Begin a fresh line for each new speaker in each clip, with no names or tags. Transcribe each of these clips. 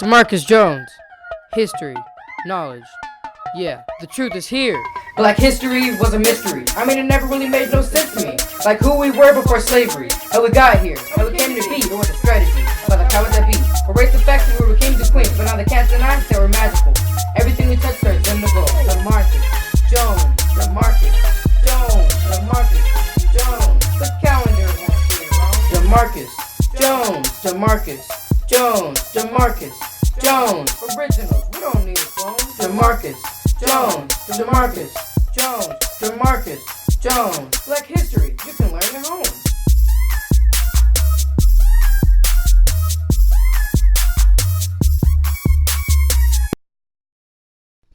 Demarcus Jones. History. Knowledge. Yeah, the truth is here. Black history was a mystery. I mean, it never really made no sense to me. Like who we were before slavery, how we got here, how we came to be, or what the strategy, about the powers that be. Erase the facts that we were kings and queens, but now the cats and I, they were magical. Everything we touched turns into gold. Demarcus Jones, Demarcus Jones, Demarcus Jones. The calendar won't stay wrong. Demarcus Jones, Demarcus Jones, Demarcus Jones. Originals, we don't need clones. Demarcus Jones, Demarcus Jones, Demarcus Jones. Black history, you can learn at home.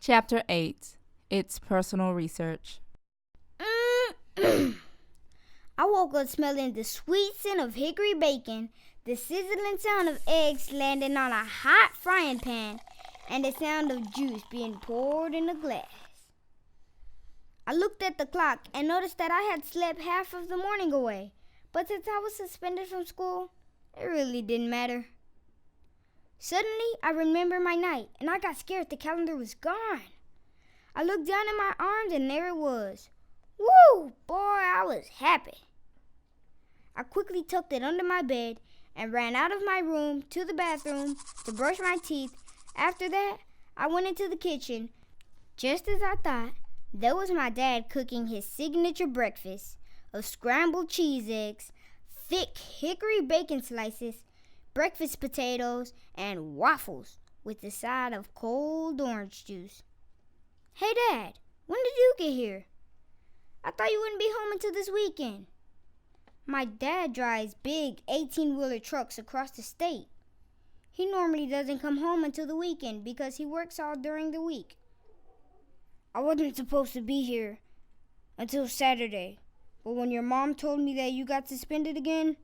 Chapter 8. It's Personal Research.
I woke up smelling the sweet scent of hickory bacon, the sizzling sound of eggs landing on a hot frying pan, and the sound of juice being poured in a glass. I looked at the clock and noticed that I had slept half of the morning away, but since I was suspended from school, it really didn't matter. Suddenly, I remembered my night, and I got scared the calendar was gone. I looked down at my arms, and there it was. Woo! Boy, I was happy. I quickly tucked it under my bed and ran out of my room to the bathroom to brush my teeth. After that, I went into the kitchen. Just as I thought, there was my dad cooking his signature breakfast of scrambled cheese eggs, thick hickory bacon slices, breakfast potatoes, and waffles with a side of cold orange juice. Hey, Dad, when did you get here? I thought you wouldn't be home until this weekend. My dad drives big 18-wheeler trucks across the state. He normally doesn't come home until the weekend because he works all during the week. I wasn't supposed to be here until Saturday, but when your mom told me that you got suspended again,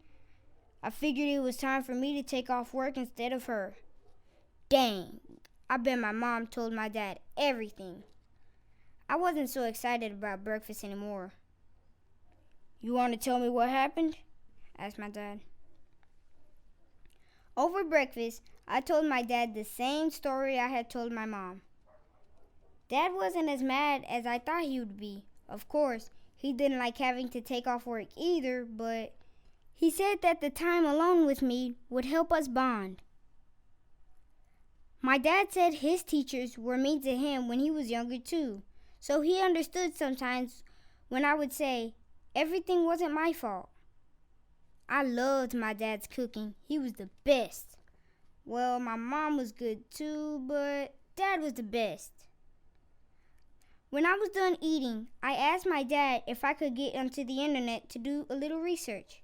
I figured it was time for me to take off work instead of her. Dang, I bet my mom told my dad everything. I wasn't so excited about breakfast anymore. You want to tell me what happened? Asked my dad. Over breakfast, I told my dad the same story I had told my mom. Dad wasn't as mad as I thought he would be. Of course, he didn't like having to take off work either, but he said that the time alone with me would help us bond. My dad said his teachers were mean to him when he was younger too, so he understood sometimes when I would say everything wasn't my fault. I loved my dad's cooking. He was the best. Well, my mom was good too, but Dad was the best. When I was done eating, I asked my dad if I could get onto the internet to do a little research.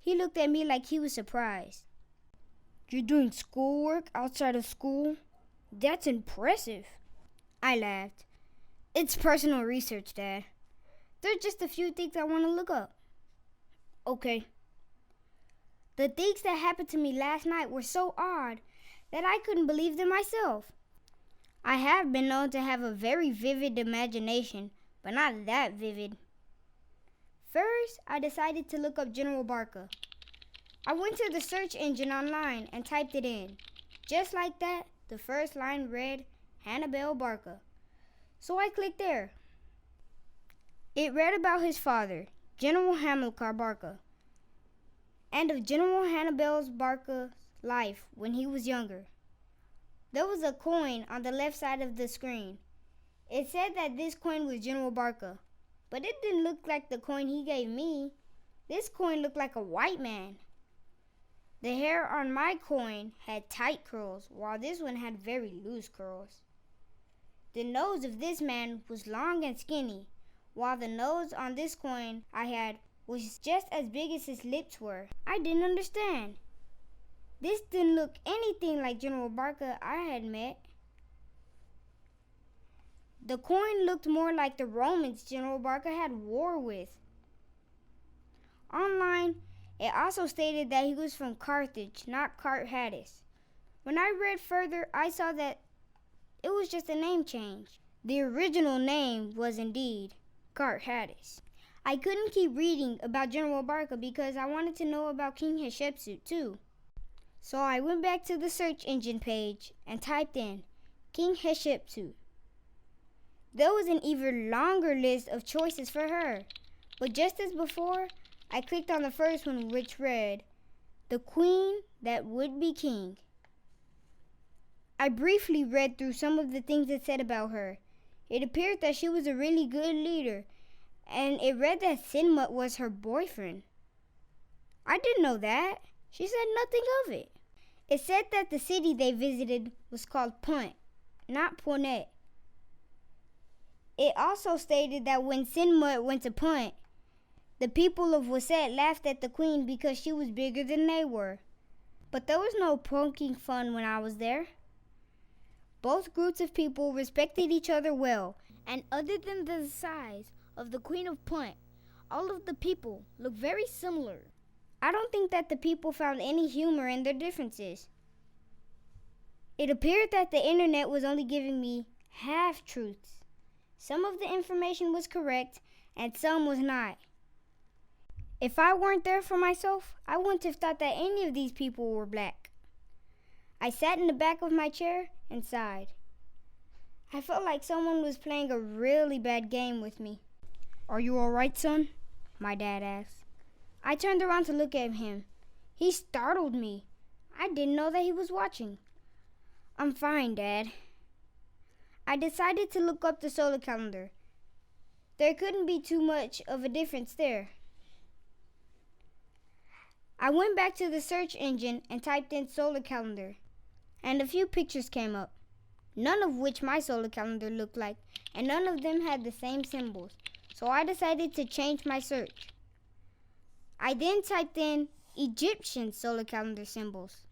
He looked at me like he was surprised. You're doing schoolwork outside of school? That's impressive. I laughed. It's personal research, Dad. There's just a few things I want to look up. Okay. The things that happened to me last night were so odd that I couldn't believe them myself. I have been known to have a very vivid imagination, but not that vivid. First, I decided to look up General Barca. I went to the search engine online and typed it in. Just like that, the first line read, Hannibal Barca. So I clicked there. It read about his father, General Hamilcar Barca, and of General Hannibal Barca's life when he was younger. There was a coin on the left side of the screen. It said that this coin was General Barca, but it didn't look like the coin he gave me. This coin looked like a white man. The hair on my coin had tight curls, while this one had very loose curls. The nose of this man was long and skinny, while the nose on this coin I had was just as big as his lips were. I didn't understand. This didn't look anything like General Barca I had met. The coin looked more like the Romans General Barca had war with. Online, it also stated that he was from Carthage, not Hatshepsut. When I read further, I saw that it was just a name change. The original name was indeed Hatshepsut. I couldn't keep reading about General Barca because I wanted to know about King Hatshepsut too. So I went back to the search engine page and typed in King Hatshepsut. There was an even longer list of choices for her, but just as before, I clicked on the first one, which read, The Queen That Would Be King. I briefly read through some of the things it said about her. It appeared that she was a really good leader, and it read that Sinmut was her boyfriend. I didn't know that. She said nothing of it. It said that the city they visited was called Punt, not Punet. It also stated that when Sinmut went to Punt, the people of Waset laughed at the queen because she was bigger than they were. But there was no poking fun when I was there. Both groups of people respected each other well, and other than the size of the Queen of Punt, all of the people looked very similar. I don't think that the people found any humor in their differences. It appeared that the internet was only giving me half-truths. Some of the information was correct, and some was not. If I weren't there for myself, I wouldn't have thought that any of these people were black. I sat in the back of my chair and sighed. I felt like someone was playing a really bad game with me. "Are you all right, son?" my dad asked. I turned around to look at him. He startled me. I didn't know that he was watching. "I'm fine, Dad." I decided to look up the solar calendar. There couldn't be too much of a difference there. I went back to the search engine and typed in solar calendar, and a few pictures came up, none of which my solar calendar looked like, and none of them had the same symbols, so I decided to change my search. I then typed in Egyptian solar calendar symbols.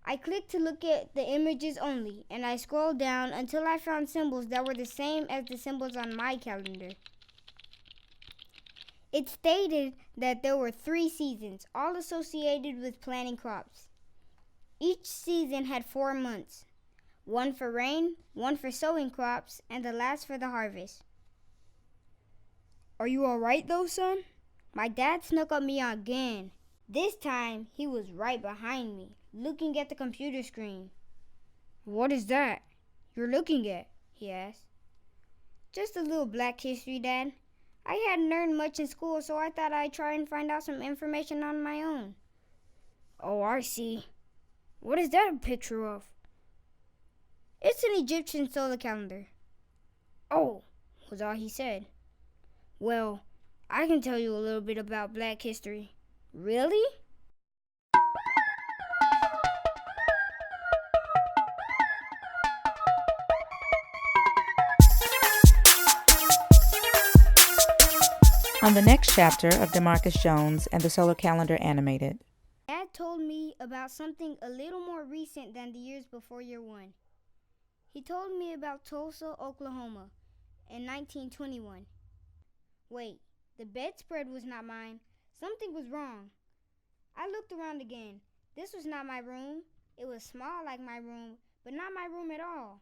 I clicked to look at the images only, and I scrolled down until I found symbols that were the same as the symbols on my calendar. It stated that there were 3 seasons, all associated with planting crops. Each season had 4 months, one for rain, one for sowing crops, and the last for the harvest. "Are you all right though, son?" My dad snuck up me again. This time, he was right behind me, looking at the computer screen. "What is that you're looking at?" he asked. "Just a little black history, Dad. I hadn't learned much in school, so I thought I'd try and find out some information on my own." "Oh, I see. What is that a picture of?" "It's an Egyptian solar calendar." "Oh," was all he said. "Well, I can tell you a little bit about black history." "Really?"
On the next chapter of Demarcus Jones and the Solar Calendar Animated.
Dad told me about something a little more recent than the years before year 1. He told me about Tulsa, Oklahoma, in 1921. Wait, the bedspread was not mine. Something was wrong. I looked around again. This was not my room. It was small like my room, but not my room at all.